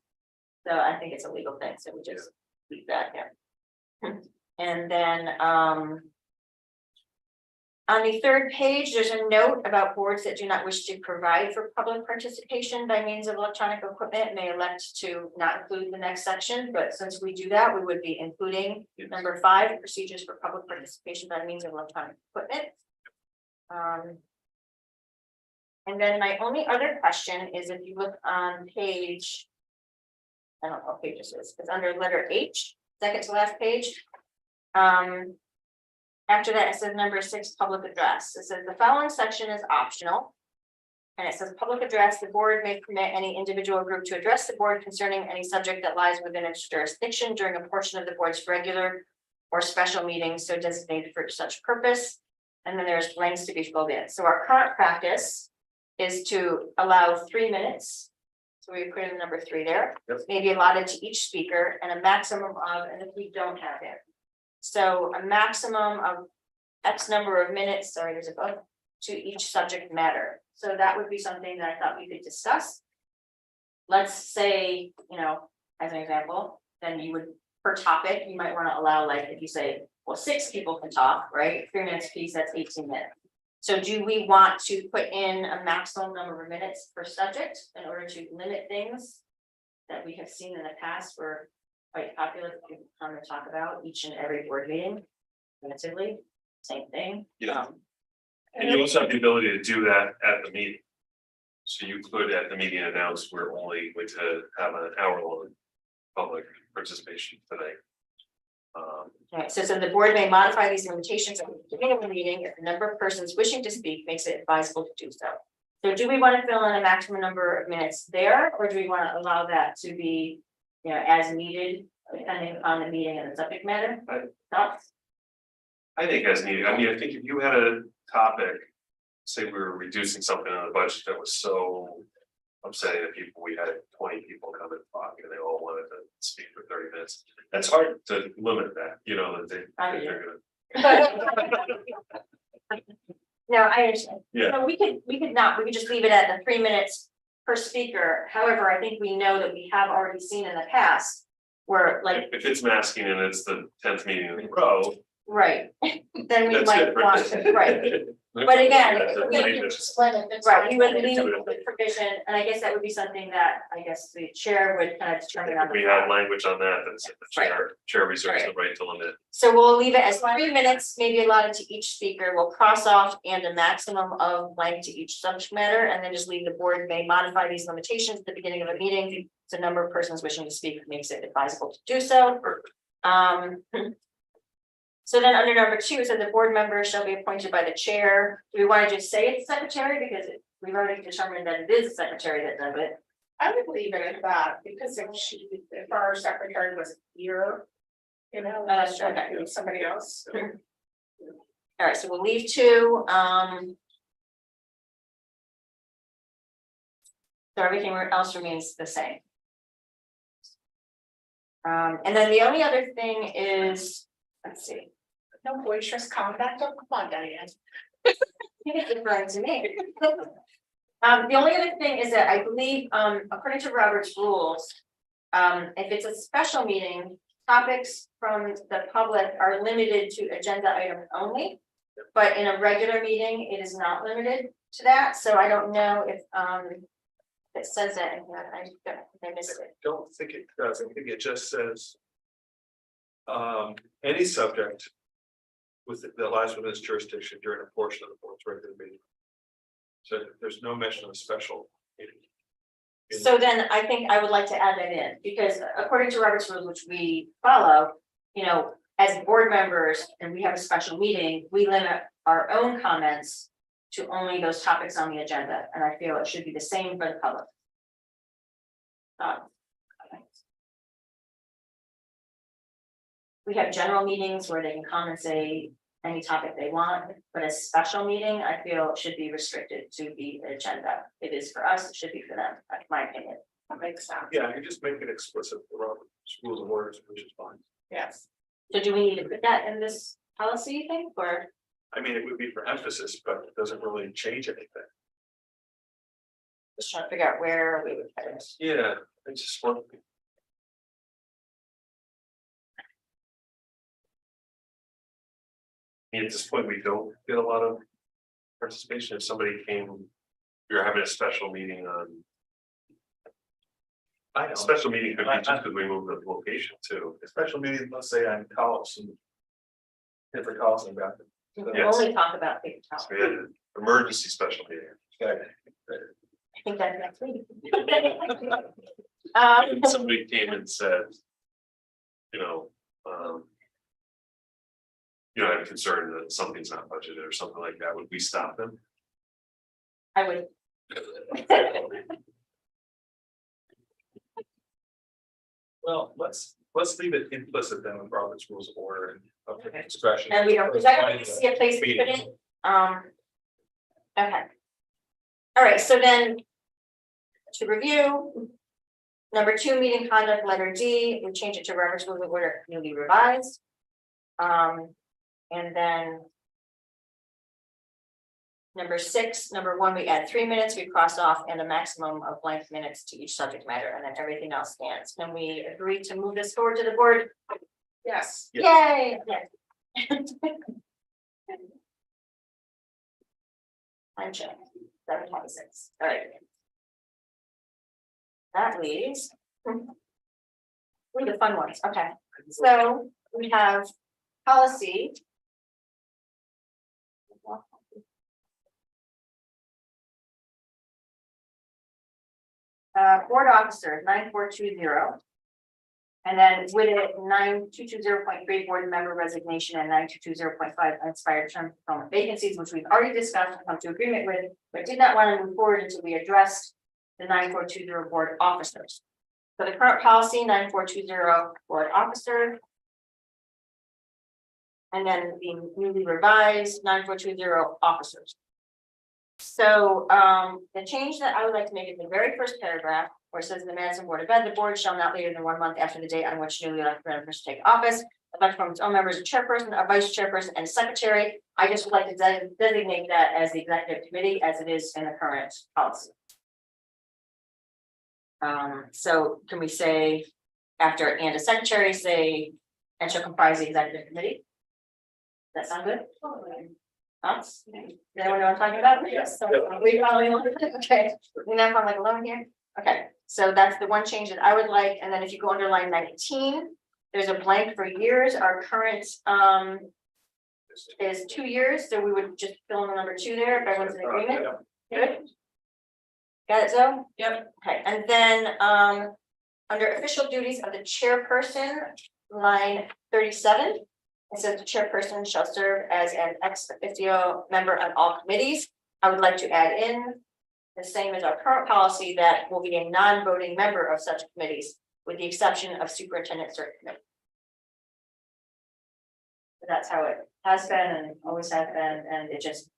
So I think it's a legal thing, so we just leave that here. And then, on the third page, there's a note about boards that do not wish to provide for public participation by means of electronic equipment may elect to not include the next section, but since we do that, we would be including number 5, procedures for public participation by means of electronic equipment. And then my only other question is if you look on page, I don't know what page this is, it's under letter H, second to last page. After that, it says number 6, public address. It says the following section is optional. And it says public address, the board may permit any individual or group to address the board concerning any subject that lies within its jurisdiction during a portion of the board's regular or special meetings so designated for such purpose. And then there's blanks to be filled in. So our current practice is to allow 3 minutes. So we put in number 3 there, Yep. maybe allotted to each speaker and a maximum of, and if we don't have it. So a maximum of X number of minutes, sorry, there's a bug, to each subject matter. So that would be something that I thought we could discuss. Let's say, you know, as an example, then you would, per topic, you might want to allow, like, if you say, well, 6 people can talk, right? 3 minutes piece, that's 18 minutes. So do we want to put in a maximum number of minutes per subject in order to limit things that we have seen in the past were quite popular, people come and talk about each and every board meeting? Relatively, same thing. Yeah. And you also have the ability to do that at the meeting. So you could at the meeting announce we're only going to have an hour-long public participation today. Right, so the board may modify these limitations at the beginning of the meeting if the number of persons wishing to speak makes it advisable to do so. So do we want to fill in a maximum number of minutes there, or do we want to allow that to be, you know, as needed, depending on the meeting and the subject matter? Thoughts? I think as needed, I mean, I think if you had a topic, say we were reducing something on the budget that was so upsetting to people, we had 20 people come and talk and they all wanted to speak for 30 minutes. That's hard to limit that, you know, that they. I that do. they're gonna- No, I understand. Yeah. So we could just leave it at the 3 minutes per speaker. However, I think we know that we have already seen in the past where like, If it's masking and it's the 10th meeting in a row. right, then we That's might it, want to, right. But again, That's a we can minus. Just let it, that's Right, fine. you would leave the provision, and I guess that would be something that I guess the chair would kind of determine on the. We had language on that, that's the chair reserves the right to limit. So we'll leave it as 3 minutes, maybe allotted to each speaker, we'll cross off and a maximum of blank to each subject matter, and then just leave the board may modify these limitations at the beginning of a meeting. The number of persons wishing to speak makes it advisable to do so. So then under number 2, it said the board member shall be appointed by the chair. Do we want to just say it's secretary because we've already determined that it is the secretary that does it? I would leave it at that, because if our secretary was here, you know, That's true. that could be somebody else. All right, so we'll leave 2, so everything else remains the same. And then the only other thing is, let's see, No boisterous conduct, oh, come on, Diane. it's referring to me. The only other thing is that I believe, according to Robert's rules, if it's a special meeting, topics from the public are limited to agenda items only. But in a regular meeting, it is not limited to that, so I don't know if, it says that, in here. I missed it. Don't think it does, I think it just says. Any subject. That lies within its jurisdiction during a portion of the board's regular meeting. So there's no mention of special meeting. So then I think I would like to add that in, because according to Robert's rules, which we follow, you know, as board members, and we have a special meeting, we limit our own comments to only those topics on the agenda, and I feel it should be the same for the public. We have general meetings where they can come and say any topic they want, but a special meeting, I feel should be restricted to the agenda. It is for us, it should be for them, that's my opinion. That makes sense, Yeah, you just make it explicit for Robert's rules of orders, which is fine. yes. So do we need to put that in this policy, you think, or? I mean, it would be for emphasis, but it doesn't really change anything. Just trying to figure out where we would put it. Yeah, I just want. At this point, we don't get a lot of participation. If somebody came, you're having a special meeting on, I a know, special meeting could be just because we moved the location too. a special meeting, let's say on Collins and. Hit for Collins and back. We can Yes. only talk about big So topics. we had an emergency special meeting. Okay. I think that's next week. And somebody came and said, you know, I'm concerned that something's not budgeted or something like that. Would we stop them? I would. Well, let's leave it implicit then with Robert's rules of order and of discretion. And we don't, because I don't really see a place to put it, okay. All right, so then. To review. Number 2, meeting conduct, letter D, we change it to Robert's rules of order newly revised. And then. Number 6, number 1, we add 3 minutes, we cross off and a maximum of blank minutes to each subject matter, and then everything else stands. Can we agree to move this forward to the board? Yes. Yay! Time check, 7:26, all right. That leaves. The fun ones, okay, so we have policy. Board officer 9420. And then with it 9220.3 board member resignation and 9220.5 unexpired term fulfillment vacancies, which we've already discussed and come to agreement with, but did not want to move forward until we addressed the 9420 board officers. So the current policy 9420 board officer. And then the newly revised 9420 officers. So the change that I would like to make is the very first paragraph where it says the Madison Board of Ed, the board shall not later than 1 month after the date on which newly elected members take office, elect from its own members, a chairperson, a vice chairperson, and secretary. I just would like to designate that as the executive committee as it is in the current policy. So can we say after and a secretary, say, and shall comprise the executive committee? Does that sound good? Does anyone know what I'm talking about? Yes. So we probably okay. We know if I'm like alone here. Okay, so that's the one change that I would like. And then if you go under line 19, there's a blank for years. Our current is 2 years, so we would just fill in the number 2 there if everyone's in agreement. Good. Got it, Zoe? Yep. Okay, and then under official duties of the chairperson, line 37. It says the chairperson shall serve as an ex officio member on all committees. I would like to add in the same as our current policy that will be a non-voting member of such committees, with the exception of superintendent search committee. That's how it has been and always has been, and it just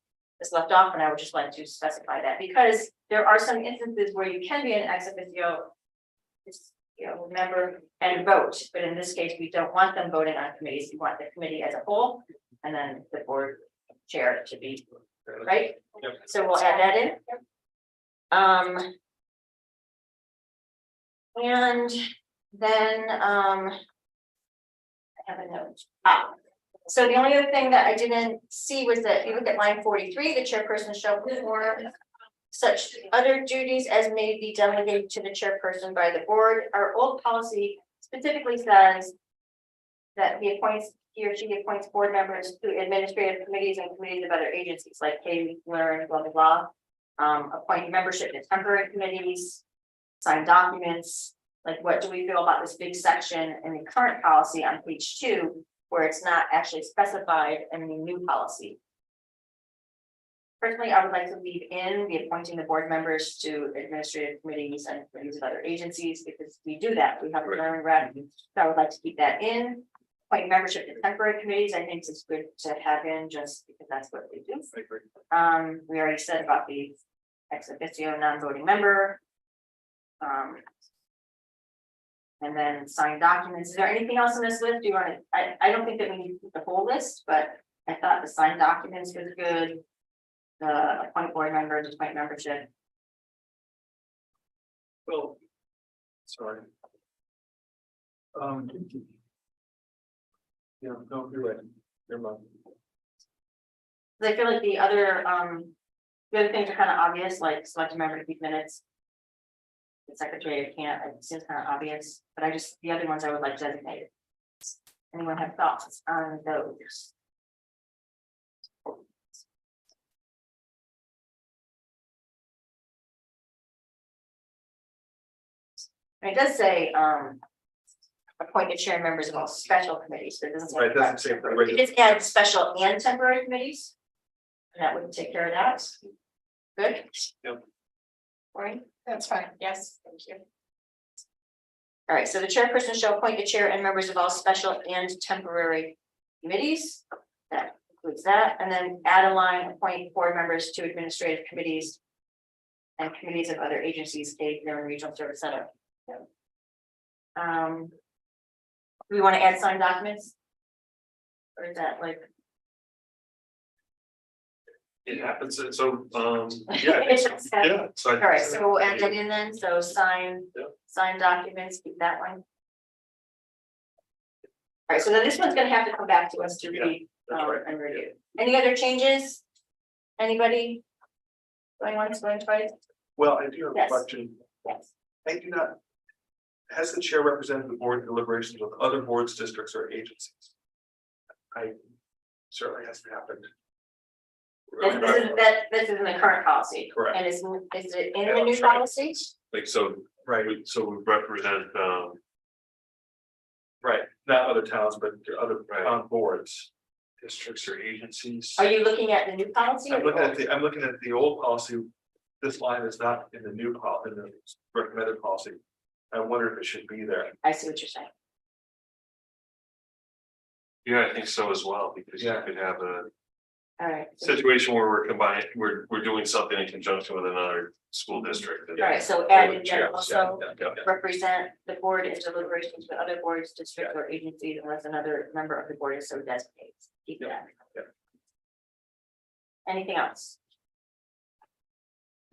is left off, and I would just like to specify that because there are some instances where you can be an ex officio member and vote, but in this case, we don't want them voting on committees. We want the committee as a whole, and then the board chair to be right. Yep. So we'll add that in. And then I have a note. So the only other thing that I didn't see was that if you look at line 43, the chairperson shall perform such other duties as may be delegated to the chairperson by the board. Our old policy specifically says that he or she appoints board members to administrative committees and committees of other agencies like K, Learn, blah, blah, blah. Appoint membership to temporary committees, sign documents. Like, what do we feel about this big section in the current policy on page 2, where it's not actually specified in the new policy? Personally, I would like to leave in the appointing the board members to administrative committees and committees of other agencies, because we do that. We have a learning rep. So I would like to keep that in. Appointing membership to temporary committees, I think it's good to have in just because that's what they do. We already said about the ex officio non-voting member. And then sign documents. Is there anything else in this list? Do you want to? I don't think that we need to put the whole list, but I thought the sign documents was good. The appoint board members, appoint membership. Well, sorry. Yeah, no, you're right. Never mind. I feel like the other things are kind of obvious, like select a member to keep minutes. The secretary can't, it seems kind of obvious, but the other ones I would like designated. Anyone have thoughts on those? And it does say, appoint the chair and members of all special committees, but it doesn't say. Right, it doesn't say for the regular. You just add special and temporary committees. And that would take care of that. Good? Yep. Right. That's fine, yes, thank you. All right, so the chairperson shall appoint the chair and members of all special and temporary committees. That includes that, and then add a line, appoint board members to administrative committees. And committees of other agencies, state, and regional service center. Do we want to add signed documents? Or is that like? It happens, so, yeah, I think so. Yeah. So All right, so we'll add that in then, so sign, Yeah. sign documents, keep that one. All right, so then this one's gonna have to come back to us to read That's right. and review. Any other changes? Anybody? Going once, going twice? Well, I do have a Yes. question. Yes. I do not. Has the chair represented the board deliberations with other boards, districts, or agencies? I certainly hasn't happened. This is in the current policy. Correct. And is it in the new policy? Like, so, Right, so we represent, right, not other towns, but other Right. town boards, districts, or agencies. Are you looking at the new policy? or I'm the looking old? at the old policy. This line is not in the new in the recommended policy. I wonder if it should be there. I see what you're saying. yeah, I think so as well, because you Yeah. could have a All right. situation where we're combining, we're doing something in conjunction with another school district. All right, so add in Yeah, there also. yeah. Represent the board in deliberations with other boards, districts, or agencies unless another member of the board is so designates. Keep Yep, that. yep. Anything else?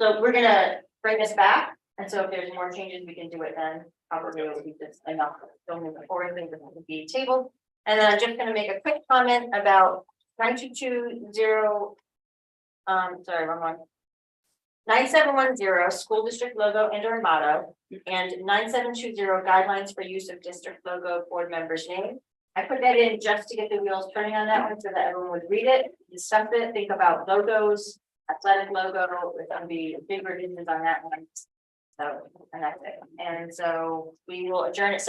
So we're gonna bring this back, and so if there's more changes, we can do it then. Probably it will be just enough, don't move forward, things that will be tabled. And then I'm just gonna make a quick comment about 9220. Sorry, wrong one. 9710, school district logo and or motto, and 9720 guidelines for use of district logo, board members' name. I put that in just to get the wheels turning on that one so that everyone would read it, discuss it, think about logos, athletic logo, there's gonna be big revisions on that one. So, and that's it. And so we will adjourn at 7:00.